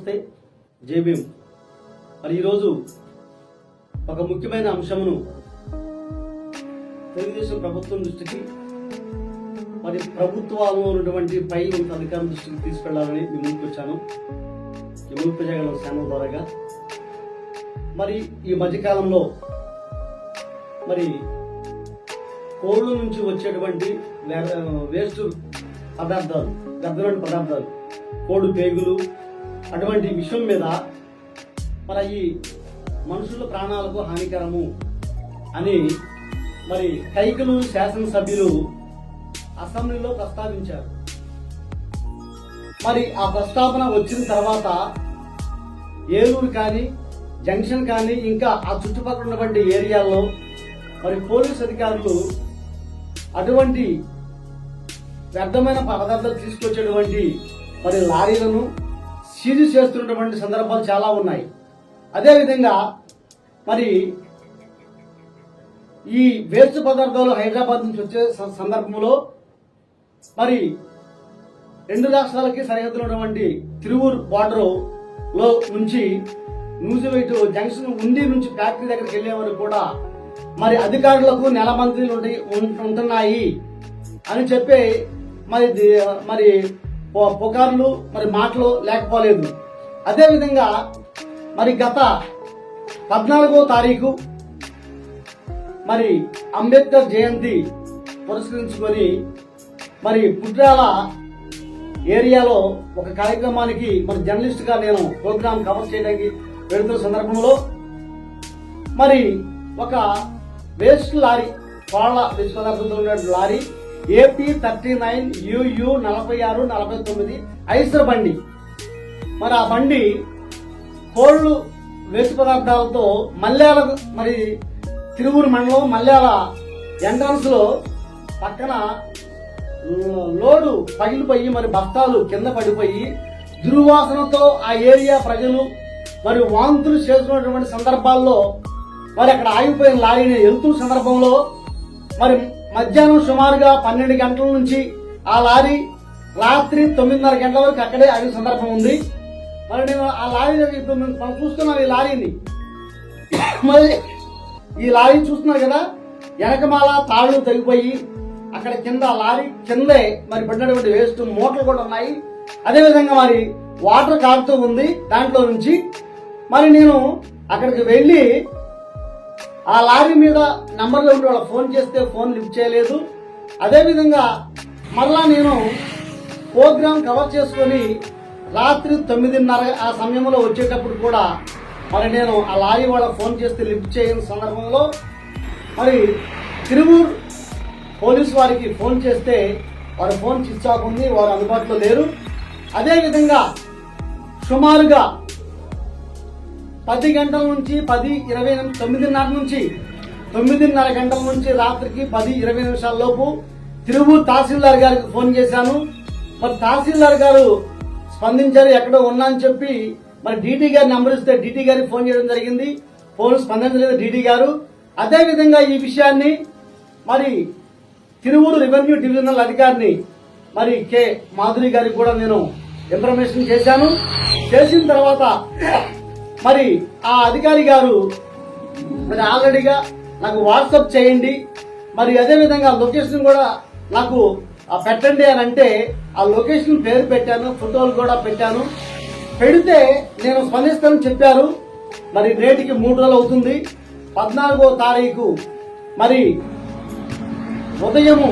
నమస్తే, జై భీమ్. మరి ఈరోజు ఒక ముఖ్యమైన అంశమును తెలుగుదేశం ప్రభుత్వం దృష్టికి, మరి ప్రభుత్వాల్లో ఉన్నటువంటి పై అధికారుల దృష్టికి తీసుకెళ్లాలని మీ ముందుకు వచ్చాను. ఈ ముందు ప్రజాగలం ఛానల్ ద్వారాగా. మరి ఈ మధ్యకాలంలో మరి కోళ్ళ నుంచి వచ్చేటువంటి వేస్ట్ పదార్థాలు, వ్యర్థమైన పదార్థాలు, కోడి పేగులు, అటువంటి విషయం మీద మరి ఈ మనుషుల ప్రాణాలకు హానికరము అని మరి కైకలు శాసనసభ్యులు అసెంబ్లీలో ప్రస్తావించారు. మరి ఆ ప్రస్తావన వచ్చిన తర్వాత ఏలూరు కానీ, జంక్షన్ కానీ, ఇంకా ఆ చుట్టుపక్కల ఉన్నటువంటి ఏరియాల్లో మరి పోలీస్ అధికారులు అటువంటి వ్యర్థమైన పదార్థాలు తీసుకొచ్చేటువంటి మరి లారీలను సీజ్ చేస్తున్నటువంటి సందర్భాలు చాలా ఉన్నాయి. అదేవిధంగా మరి ఈ వేస్ట్ పదార్థాలు హైదరాబాద్ నుంచి వచ్చే సందర్భంలో మరి 2 రాష్ట్రాలకి సరిహద్దులో ఉన్నటువంటి తిరువూరు బార్డర్ లో నుంచి నూజివీడు జంక్షన్ ఉండి నుంచి ఫ్యాక్టరీ దగ్గరికి వెళ్లే వరకు కూడా మరి అధికారులకు నెల మంత్రులు ఉంటున్నాయి అని చెప్పి మరి పుకార్లు, మరి మాటలు లేకపోలేదు. అదేవిధంగా మరి గత 14వ తారీఖు మరి అంబేద్కర్ జయంతి పురస్కరించుకొని మరి పుట్రాల ఏరియాలో ఒక కార్యక్రమానికి మరి జర్నలిస్ట్ గా నేను ప్రోగ్రామ్ కవర్ చేయడానికి వెళుతున్న సందర్భంలో మరి ఒక వేస్ట్ లారీ, కోళ్ల వేస్ట్ పదార్థంతో ఉన్న లారీ AP 39 UU 4649 ఐసర్ బండి. మరి ఆ బండి కోళ్లు వేస్ట్ పదార్థాలతో మల్యాల మరి తిరువూరు మండలం మల్యాల ఎంట్రన్స్ లో పక్కన లోడు పగిలిపోయి మరి బస్తాలు కింద పడిపోయి దుర్వాసనతో ఆ ఏరియా ప్రజలు మరి వాంతులు చేసుకున్నటువంటి సందర్భాల్లో మరి అక్కడ ఆగిపోయిన లారీని వెళ్తున్న సందర్భంలో మరి మధ్యాహ్నం సుమారుగా 12 గంటల నుంచి ఆ లారీ రాత్రి 9:30 గంటల వరకు అక్కడే ఆగిన సందర్భం ఉంది. మరి నేను ఆ లారీ మనం చూస్తున్నాం. ఈ లారీని మరి ఈ లారీ చూస్తున్నారు కదా, వెనకమాల తాళ్లు తగ్గిపోయి అక్కడ కింద లారీ కిందే మరి పడినటువంటి వేస్ట్ మూటలు కూడా ఉన్నాయి. అదేవిధంగా మరి వాటర్ కారుతూ ఉంది దాంట్లో నుంచి. మరి నేను అక్కడికి వెళ్ళి ఆ లారీ మీద నంబర్లో ఉండి వాళ్ళకి ఫోన్ చేస్తే ఫోన్ లిఫ్ట్ చేయలేదు. అదేవిధంగా మరలా నేను ప్రోగ్రామ్ కవర్ చేసుకొని రాత్రి 9:30 ఆ సమయంలో వచ్చేటప్పుడు కూడా మరి నేను ఆ లారీ వాళ్ళకి ఫోన్ చేస్తే లిఫ్ట్ చేయని సందర్భంలో మరి తిరువూరు పోలీసు వారికి ఫోన్ చేస్తే వారి ఫోన్ స్విచ్ ఆఫ్ ఉంది, వారు అందుబాటులో లేరు. అదేవిధంగా సుమారుగా 10 గంటల నుంచి 10:20 9:30 నుంచి 9:30 గంటల నుంచి రాత్రికి 10:20 లోపు తిరువూరు తహసీల్దార్ గారికి ఫోన్ చేశాను. మరి తహసీల్దార్ గారు స్పందించారు, ఎక్కడో ఉన్నా అని చెప్పి మరి DT గారి నంబర్ ఇస్తే DT గారికి ఫోన్ చేయడం జరిగింది. ఫోన్ స్పందించలేదు DT గారు. అదేవిధంగా ఈ విషయాన్ని మరి తిరువూరు రెవెన్యూ డివిజనల్ అధికారిని మరి K మాధురి గారికి కూడా నేను ఇన్ఫర్మేషన్ చేశాను. చేసిన తర్వాత మరి ఆ అధికారి గారు మరి ఆల్రెడీగా నాకు వాట్సాప్ చేయండి, మరి అదేవిధంగా లొకేషన్ కూడా నాకు పెట్టండి అని అంటే ఆ లొకేషన్ పేరు పెట్టాను, ఫోటోలు కూడా పెట్టాను. పెడితే నేను స్పందిస్తానని చెప్పారు. మరి నేటికి 3 రోజులు అవుతుంది. 14వ తారీఖు మరి ఉదయము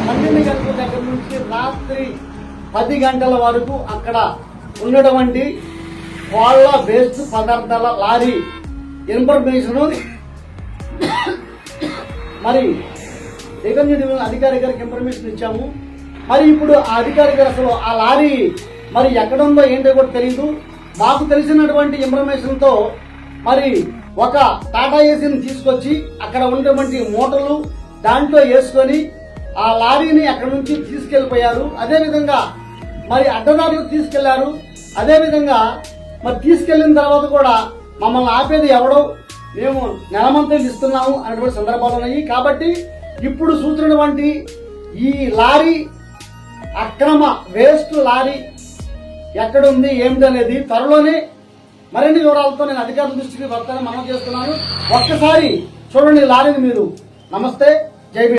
12 గంటల దగ్గర నుంచి రాత్రి 10 గంటల వరకు అక్కడ ఉన్నటువంటి కోళ్ల వేస్ట్ పదార్థాల లారీ ఇన్ఫర్మేషన్ మరి రెవెన్యూ డివిజన్ అధికారి గారికి ఇన్ఫర్మేషన్ ఇచ్చాము. మరి ఇప్పుడు ఆ అధికారి గారు అసలు ఆ లారీ మరి ఎక్కడ ఉందో ఏంటో కూడా తెలియదు. మాకు తెలిసినటువంటి ఇన్ఫర్మేషన్ తో మరి ఒక టాటా ఏసీని తీసుకొచ్చి అక్కడ ఉన్నటువంటి మూటలు దాంట్లో వేసుకొని ఆ లారీని అక్కడ నుంచి తీసుకెళ్లిపోయారు. అదేవిధంగా మరి అడ్డదారులకు తీసుకెళ్లారు. అదేవిధంగా మరి తీసుకెళ్లిన తర్వాత కూడా మమ్మల్ని ఆపేది ఎవడో, మేము నెలమంతలు ఇస్తున్నాము అనేటువంటి సందర్భాలు ఉన్నాయి. కాబట్టి ఇప్పుడు చూస్తున్నటువంటి ఈ లారీ అక్రమ వేస్ట్ లారీ ఎక్కడుంది ఏమిటి అనేది త్వరలోనే మరిన్ని వివరాలతో నేను అధికారుల దృష్టికి వస్తానని మనం చేస్తున్నాను. ఒక్కసారి చూడండి లారీని మీరు. నమస్తే, జై భీమ్.